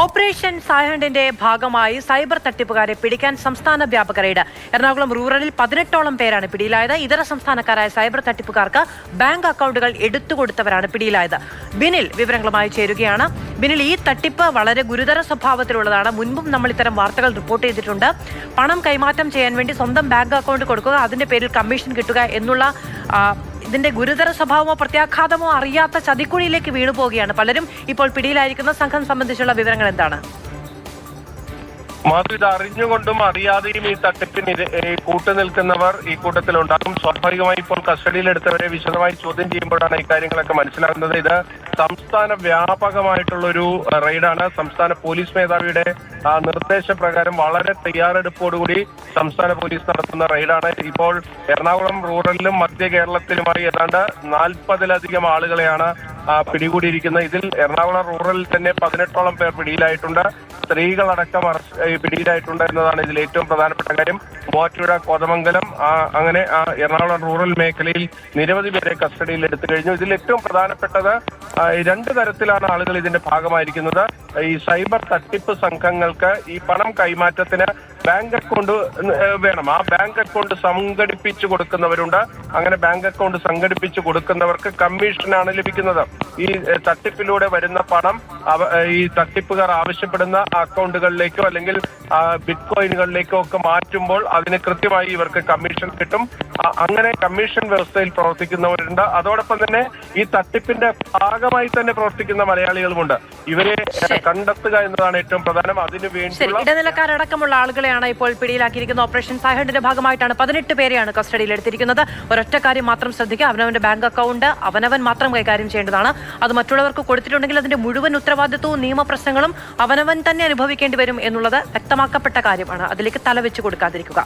Operation സായഹണ്ടിന്റെ ഭാഗമായി cyber തട്ടിപ്പുകാരെ പിടിക്കാൻ സംസ്ഥാന വ്യാപക റെയ്ഡ്. എറണാകുളം റൂറലിൽ 18ഓളം പേരാണ് പിടിയിലായത്. ഇതര സംസ്ഥാനക്കാരായ സൈബർ തട്ടിപ്പുകാർക്ക് ബാങ്ക് അക്കൗണ്ടുകൾ എടുത്തുകൊടുത്തവരാണ് പിടിയിലായത്. ബിനിൽ വിവരങ്ങളുമായി ചേരുകയാണ്. ബിനിൽ, ഈ തട്ടിപ്പ് വളരെ ഗുരുതര സ്വഭാവത്തിലുള്ളതാണ്. മുൻപും നമ്മൾ ഇത്തരം വാർത്തകൾ റിപ്പോർട്ട് ചെയ്തിട്ടുണ്ട്. പണം കൈമാറ്റം ചെയ്യാൻ വേണ്ടി സ്വന്തം ബാങ്ക് അക്കൗണ്ട് കൊടുക്കുക, അതിന്റെ പേരിൽ കമ്മീഷൻ കിട്ടുക എന്നുള്ള ഇതിന്റെ ഗുരുതര സ്വഭാവമോ പ്രത്യാഘാതമോ അറിയാത്ത ചതിക്കുഴിയിലേക്ക് വീണുപോവുകയാണ് പലരും. ഇപ്പോൾ പിടിയിലായിരിക്കുന്ന സംഘം സംബന്ധിച്ചുള്ള വിവരങ്ങൾ എന്താണ്? മാധു, ഇത് അറിഞ്ഞുകൊണ്ടും അറിയാതെയും ഈ തട്ടിപ്പിന് കൂട്ടുനിൽക്കുന്നവർ ഈ കൂട്ടത്തിലുണ്ടാകും. സ്വാഭാവികമായി ഇപ്പോൾ കസ്റ്റഡിയിലെടുത്തവരെ വിശദമായി ചോദ്യം ചെയ്യുമ്പോഴാണ് ഇക്കാര്യങ്ങളൊക്കെ മനസ്സിലാകുന്നത്. ഇത് സംസ്ഥാന വ്യാപകമായിട്ടുള്ളൊരു റെയ്ഡാണ്. സംസ്ഥാന പോലീസ് മേധാവിയുടെ നിർദ്ദേശപ്രകാരം വളരെ തയ്യാറെടുപ്പോടുകൂടി സംസ്ഥാന പോലീസ് നടത്തുന്ന റെയ്ഡാണ്. ഇപ്പോൾ എറണാകുളം റൂറലിലും മധ്യ കേരളത്തിലുമായി ഏതാണ്ട് 40-ലധികം ആളുകളെയാണ് പിടികൂടിയിരിക്കുന്നത്. ഇതിൽ എറണാകുളം റൂറലിൽ തന്നെ 18ഓളം പേർ പിടിയിലായിട്ടുണ്ട്. സ്ത്രീകളടക്കം പിടിയിലായിട്ടുണ്ട് എന്നതാണ് ഇതിൽ ഏറ്റവും പ്രധാനപ്പെട്ട കാര്യം. മൂവാറ്റുപുഴ, കോതമംഗലം, അങ്ങനെ എറണാകുളം റൂറൽ മേഖലയിൽ നിരവധി പേരെ കസ്റ്റഡിയിൽ എടുത്തു കഴിഞ്ഞു. ഇതിൽ ഏറ്റവും പ്രധാനപ്പെട്ടത് 2 തരത്തിലാണ് ആളുകൾ ഇതിന്റെ ഭാഗമായിരിക്കുന്നത്. ഈ സൈബർ തട്ടിപ്പ് സംഘങ്ങൾക്ക് ഈ പണം കൈമാറ്റത്തിന് ബാങ്ക് അക്കൗണ്ട് വേണം. ആ ബാങ്ക് അക്കൗണ്ട് സംഘടിപ്പിച്ചു കൊടുക്കുന്നവരുണ്ട്. അങ്ങനെ ബാങ്ക് അക്കൗണ്ട് സംഘടിപ്പിച്ചു കൊടുക്കുന്നവർക്ക് കമ്മീഷനാണ് ലഭിക്കുന്നത്. ഈ തട്ടിപ്പിലൂടെ വരുന്ന പണം ഈ തട്ടിപ്പുകാർ ആവശ്യപ്പെടുന്ന അക്കൗണ്ടുകളിലേക്കോ അല്ലെങ്കിൽ ബിറ്റ് കോയിനുകളിലേക്കോ ഒക്കെ മാറ്റുമ്പോൾ അതിന് കൃത്യമായി ഇവർക്ക് കമ്മീഷൻ കിട്ടും. അങ്ങനെ കമ്മീഷൻ വ്യവസ്ഥയിൽ പ്രവർത്തിക്കുന്നവരുണ്ട്. അതോടൊപ്പം തന്നെ ഈ തട്ടിപ്പിന്റെ ഭാഗമായി തന്നെ പ്രവർത്തിക്കുന്ന മലയാളികളുമുണ്ട്. ഇവരെ കണ്ടെത്തുക എന്നതാണ് ഏറ്റവും പ്രധാനം. അതിനു വേണ്ടി ഇടനിലക്കാരടക്കമുള്ള ആളുകളെയാണ് ഇപ്പോൾ പിടിയിലാക്കിയിരിക്കുന്നത്. ഓപ്പറേഷൻ സായഹണ്ടിന്റെ ഭാഗമായിട്ടാണ് 18 പേരെയാണ് കസ്റ്റഡിയിൽ എടുത്തിരിക്കുന്നത്. ഒരൊറ്റ കാര്യം മാത്രം ശ്രദ്ധിക്കുക, അവനവന്റെ ബാങ്ക് അക്കൗണ്ട് അവനവൻ മാത്രം കൈകാര്യം ചെയ്യേണ്ടതാണ്. അത് മറ്റുള്ളവർക്ക് കൊടുത്തിട്ടുണ്ടെങ്കിൽ അതിന്റെ മുഴുവൻ ഉത്തരവാദിത്വവും നിയമപ്രശ്നങ്ങളും അവനവൻ തന്നെ അനുഭവിക്കേണ്ടി വരും എന്നുള്ളത് വ്യക്തമാക്കപ്പെട്ട കാര്യമാണ്. അതിലേക്ക് തലവെച്ച് കൊടുക്കാതിരിക്കുക.